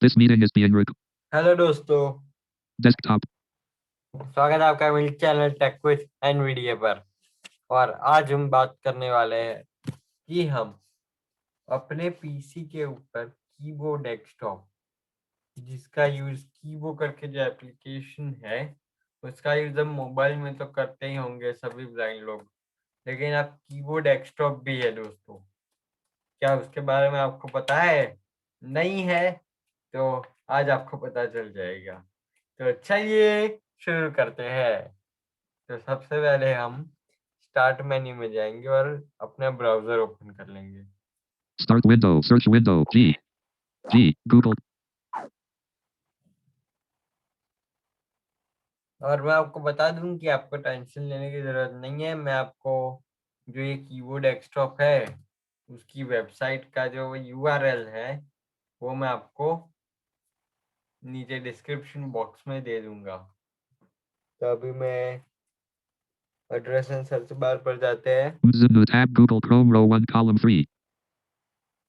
This meeting is being recorded. Hello दोस्तों, Desktop. स्वागत है आपका मेरे चैनल टेक विद nvda पर। और आज हम बात करने वाले हैं कि हम अपने पीसी के ऊपर कीबो डेस्कटॉप, जिसका यूज कीबो करके जो एप्लीकेशन है उसका यूज हम मोबाइल में तो करते ही होंगे सभी ब्लाइंड लोग, लेकिन अब कीबो डेस्कटॉप भी है दोस्तों। क्या उसके बारे में आपको पता है? नहीं है तो आज आपको पता चल जाएगा। तो चलिए शुरू करते हैं। तो सबसे पहले हम स्टार्ट मेन्यू में जाएंगे और अपना ब्राउजर ओपन कर लेंगे। Start window. Search window. Google. और मैं आपको बता दूं कि आपको टेंशन लेने की जरूरत नहीं है। मैं आपको जो ये कीबोर्ड डेस्कटॉप है उसकी वेबसाइट का जो यूआरएल है वो मैं आपको नीचे डिस्क्रिप्शन बॉक्स में दे दूंगा। तो अभी मैं एड्रेस एंड सर्च बार पर जाते हैं। New tab. Google Chrome. Row 1. Column 3.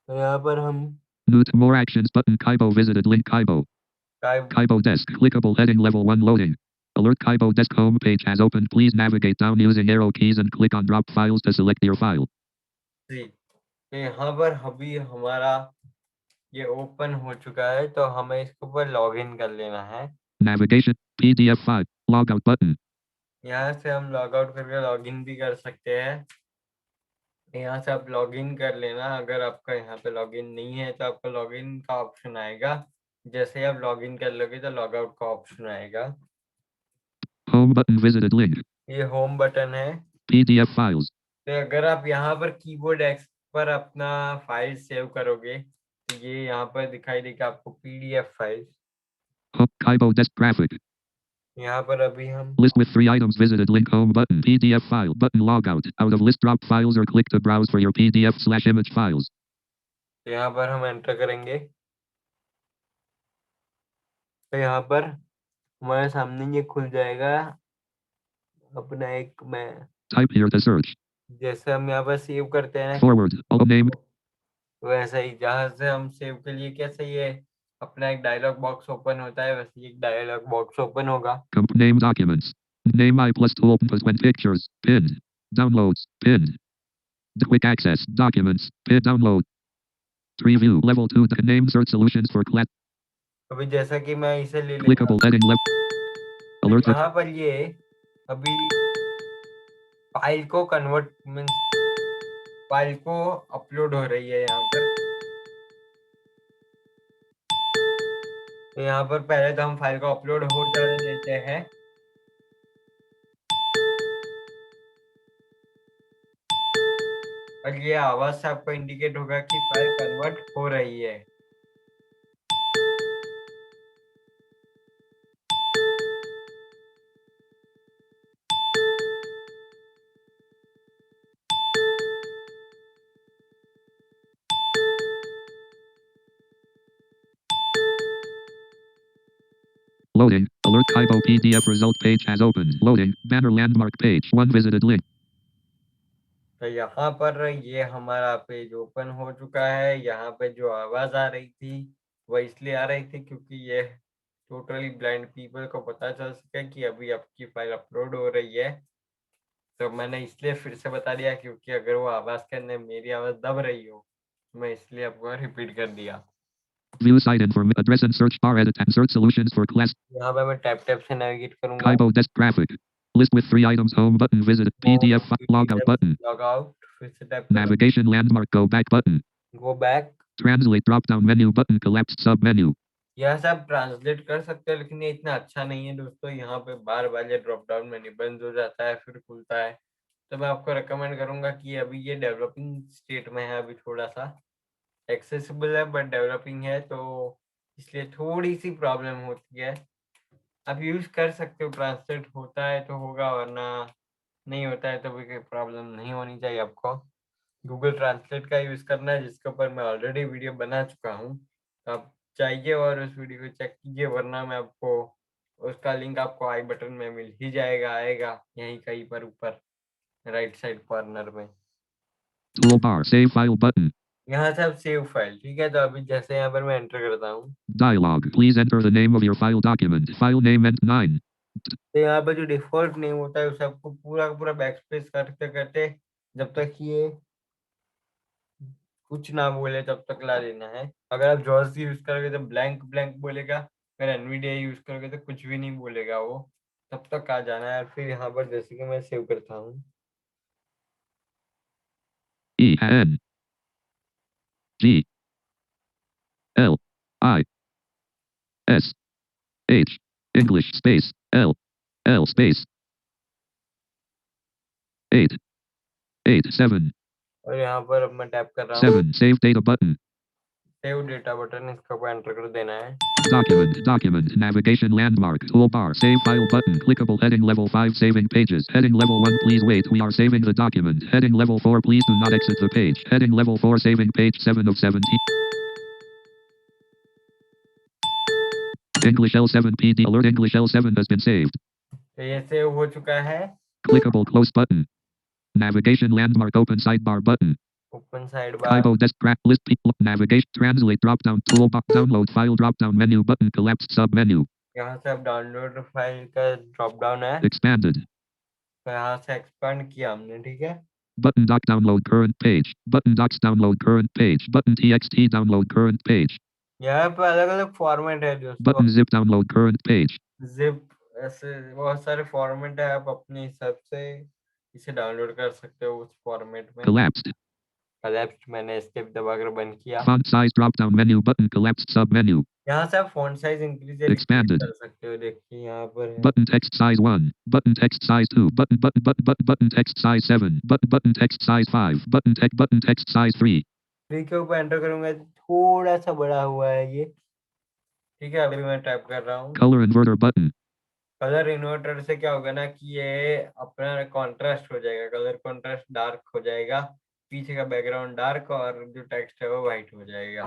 तो यहाँ पर हम New more actions button. Kibo visited link. Kibo desk. Clickable heading level 1 loading. Alert Kibo desk home page has opened. Please navigate down using arrow keys and click on drop files to select your file. जी, तो यहाँ पर अभी हमारा ये open हो चुका है, तो हमें इसके ऊपर लॉग इन कर लेना है। Navigation. PDF 5. Logout button. यहाँ से हम लॉग आउट करके लॉग इन भी कर सकते हैं। यहाँ से आप लॉग इन कर लेना। अगर आपका यहाँ पे लॉग इन नहीं है तो आपका लॉग इन का ऑप्शन आएगा। जैसे ही आप लॉग इन कर लोगे तो लॉग आउट का ऑप्शन आएगा। Home button visited link. ये होम बटन है। PDF files. तो अगर आप यहाँ पर कीबोर्ड एक्स पर अपना फाइल सेव करोगे तो ये यहाँ पर दिखाई देगा आपको PDF file. Kibo desk graphic. यहाँ पर अभी हम List with 3 items visited link home button PDF file button logout out of list drop files or click to browse for your PDF/image files. यहाँ पर हम एंटर करेंगे तो यहाँ पर हमारे सामने ये खुल जाएगा अपना एक मैं Type here to search. जैसे हम यहाँ पर सेव करते हैं Forward. All name. वैसा ही जहाँ से हम सेव के लिए कैसे ये अपना एक डायलॉग बॉक्स ओपन होता है वैसे ही एक डायलॉग बॉक्स ओपन होगा। Name documents. Name I plus tool plus when pictures. Pinned. Downloads. Pinned. Quick access. Documents. Pin download. Preview. Level 2. Name search solutions for class. अभी जैसा कि मैं इसे ले लेता Clickable heading left. तो Alert. यहाँ पर ये अभी फाइल को कन्वर्ट मीन्स फाइल को अपलोड हो रही है यहाँ पर। तो यहाँ पर पहले तो हम फाइल को अपलोड हो जाने देते हैं। और ये आवाज से आपको इंडिकेट होगा कि फाइल कन्वर्ट हो रही है। Loading. Alert Kibo PDF result page has opened. Loading. Banner landmark page. 1 visited link. तो यहाँ पर ये हमारा पेज ओपन हो चुका है। यहाँ पे जो आवाज आ रही थी वो इसलिए आ रही थी क्योंकि ये टोटली ब्लाइंड पीपल को पता चल सके कि अभी आपकी फाइल अपलोड हो रही है। तो मैंने इसलिए फिर से बता दिया क्योंकि अगर वो आवाज के अंदर मेरी आवाज दब रही हो तो मैं इसलिए आपको रिपीट कर दिया। View site inform address and search bar edit and search solutions for class. यहाँ पे मैं टैप टैप से नेविगेट करूंगा। Kibo desk graphic. List with 3 items home button visited PDF logout button. Log out फिर से tap Navigation landmark go back button. Go back. Translate drop down menu button collapsed sub menu. यहाँ से आप translate कर सकते हो लेकिन ये इतना अच्छा नहीं है दोस्तों। यहाँ पे बार बार ये ड्रॉप डाउन मेन्यू बंद हो जाता है फिर खुलता है। तो मैं आपको रिकमेंड करूंगा कि अभी ये डेवलपिंग स्टेट में है, अभी थोड़ा सा एक्सेसिबल है बट डेवलपिंग है, तो इसलिए थोड़ी सी प्रॉब्लम होती है। आप यूज कर सकते हो, ट्रांसलेट होता है तो होगा वरना नहीं होता है तो भी कोई प्रॉब्लम नहीं होनी चाहिए आपको। गूगल ट्रांसलेट का यूज करना है जिसके ऊपर मैं ऑलरेडी वीडियो बना चुका हूँ, तो आप चाहिए और उस वीडियो को चेक कीजिए, वरना मैं आपको उसका लिंक आपको आई बटन में मिल ही जाएगा, आएगा यहीं कहीं पर ऊपर राइट साइड कॉर्नर में। Toolbar save file button. यहाँ से अब सेव फाइल, ठीक है। तो अभी जैसे यहाँ पर मैं एंटर करता हूँ, Dialog. Please enter the name of your file document. File name and 9. तो यहाँ पर जो डिफॉल्ट नेम होता है उसे आपको पूरा का पूरा बैकस्पेस करते करते जब तक ये कुछ ना बोले तब तक ला लेना है। अगर आप जॉस यूज करोगे तो ब्लैंक ब्लैंक बोलेगा, अगर एनवीडिया यूज करोगे तो कुछ भी नहीं बोलेगा वो। तब तक आ जाना है। फिर यहाँ पर जैसे कि मैं सेव करता हूँ, E-N-G-L-I-S-H. English space L space 8 8 7 और यहाँ पर अब मैं टैप कर रहा हूँ 7. Save data button. Save data button, इसके ऊपर एंटर कर देना है। Document, navigation landmark, toolbar, save file button, clickable heading level 5 saving pages, heading level 1 please wait we are saving the document, heading level 4 please do not exit the page, heading level 4 saving page 7 of 17. English L7 PD alert English L7 has been saved. तो ये save हो चुका है। Clickable close button, navigation landmark open sidebar button, open side bar, Kibo desk track list people navigation translate drop down toolbar download file drop down menu button collapsed sub menu. यहाँ से अब download file का drop down है, Expanded. तो यहाँ से expand किया हमने, ठीक है। Button doc download current page. Button docs download current page. Button txt download current page. यहाँ पे अलग अलग फॉर्मेट है दोस्तों। Button zip download current page. Zip, ऐसे बहुत सारे फॉर्मेट है, आप अपने हिसाब से इसे डाउनलोड कर सकते हो उस फॉर्मेट में। Collapsed. कोलैप्स्ड, मैंने एस्केप दबाकर बंद किया। Font size drop down menu button collapsed sub menu. यहाँ से आप फॉन्ट साइज इंक्रीज या डिक्रीज Expanded. कर सकते हो, देखिए यहाँ पर है। Button text size 1. Button text size 2. Button text size 7. Button text size 5. Button text size 3. Three के ऊपर एंटर करूंगा तो थोड़ा सा बड़ा हुआ है ये, ठीक है। अभी मैं टाइप कर रहा हूँ। Color inverter button. Colour inverter से क्या होगा ना कि ये अपना कॉन्ट्रास्ट हो जाएगा, कलर कॉन्ट्रास्ट डार्क हो जाएगा, पीछे का बैकग्राउंड डार्क और जो टेक्स्ट है वो व्हाइट हो जाएगा।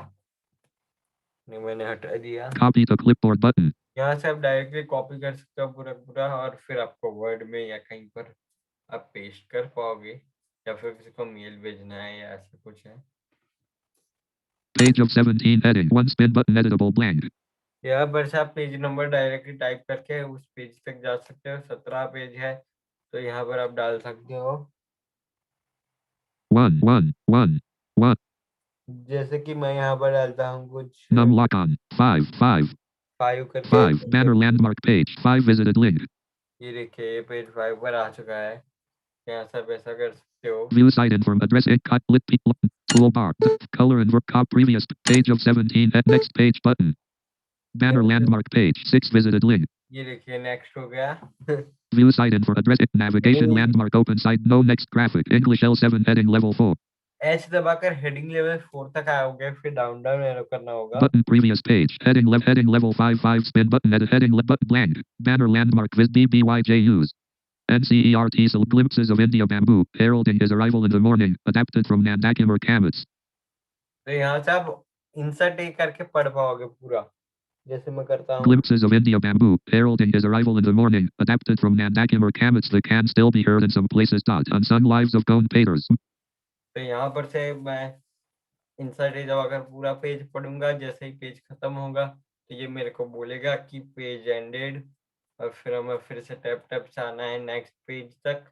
नहीं, मैंने हटा दिया। Copy to clipboard button. यहाँ से आप डायरेक्टली कॉपी कर सकते हो पूरा पूरा, और फिर आपको वर्ड में या कहीं पर आप पेस्ट कर पाओगे, या फिर किसी को मेल भेजना है या ऐसा कुछ है। Page of 17 heading. 1 spin button editable blank. यहाँ पर से आप पेज नंबर डायरेक्टली टाइप करके उस पेज तक जा सकते हो। 17 पेज है तो यहाँ पर आप डाल सकते हो 1 1 1 1. जैसे कि मैं यहाँ पर डालता हूँ कुछ Num lock on. 5 5 5 करके। 5. Banner landmark page. 5 visited link. ये देखिए ये पेज 5 पर आ चुका है। यहाँ से आप ऐसा कर सकते हो। View site inform address it cut lit people toolbar color and work cop previous page of 17 at next page button banner landmark page 6 visited link. ये देखिए नेक्स्ट हो गया। View site info address it navigation landmark open site no next graphic English L7 heading level 4. H दबाकर heading level 4 तक आओगे, फिर down down arrow करना होगा। Button previous page heading level 5 5 spin button edit heading button blank banner landmark vis BBYJUs NCERT glimpses of India bamboo heralding his arrival in the morning adapted from Nandakim or Kamets. तो यहाँ से आप insert ए करके पढ़ पाओगे पूरा, जैसे मैं करता हूँ। Glimpses of India bamboo heralding his arrival in the morning adapted from Nandakim or Kamets that can still be heard in some places. Unsung lives of Gone Paters. तो यहाँ पर से मैं इंसर्ट ए दबाकर पूरा पेज पढ़ूंगा। जैसे ही पेज खत्म होगा तो ये मेरे को बोलेगा कि पेज एंडेड, और फिर हमें फिर से टैप टैप से आना है नेक्स्ट पेज तक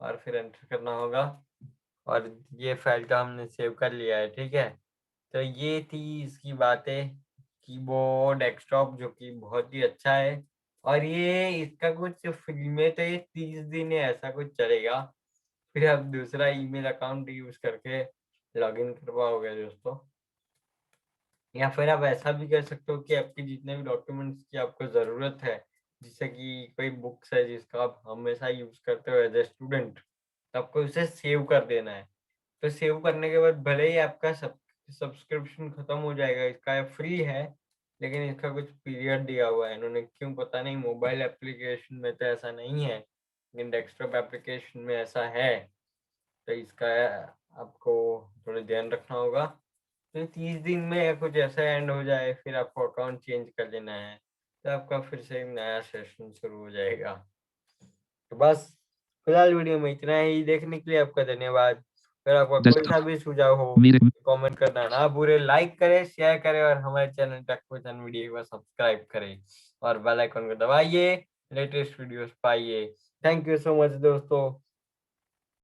और फिर एंटर करना होगा। और ये फाइल का हमने सेव कर लिया है, ठीक है। तो ये थी इसकी बातें। कीबोर्ड डेस्कटॉप जो कि बहुत ही अच्छा है, और ये इसका कुछ फ्री में तो ये 30 दिन ऐसा कुछ चलेगा, फिर आप दूसरा ईमेल अकाउंट यूज करके लॉगिन कर पाओगे दोस्तों। या फिर आप ऐसा भी कर सकते हो कि आपके जितने भी डॉक्यूमेंट्स की आपको ज़रूरत है, जैसे कि कोई बुक्स है जिसका आप हमेशा यूज करते हो एज ए स्टूडेंट, तो आपको उसे सेव कर देना है। तो सेव करने के बाद भले ही आपका सब्सक्रिप्शन खत्म हो जाएगा, इसका फ्री है, लेकिन इसका कुछ पीरियड दिया हुआ है इन्होंने, क्यों पता नहीं। मोबाइल एप्लीकेशन में तो ऐसा नहीं है, लेकिन डेस्कटॉप एप्लीकेशन में ऐसा है। तो इसका आपको थोड़ा ध्यान रखना होगा। तो 30 दिन में या कुछ ऐसा एंड हो जाए, फिर आपको अकाउंट चेंज कर लेना है, तो आपका फिर से एक नया सेशन शुरू हो जाएगा। तो बस फिलहाल वीडियो में इतना ही। देखने के लिए आपका धन्यवाद। फिर आपका कोई सा भी सुझाव हो कमेंट करना ना भूले, लाइक करें, शेयर करें और हमारे चैनल टेक विद एनवीडिया को सब्सक्राइब करें और बेल आइकन को दबाइए, लेटेस्ट वीडियोस पाइए। थैंक यू सो मच दोस्तों।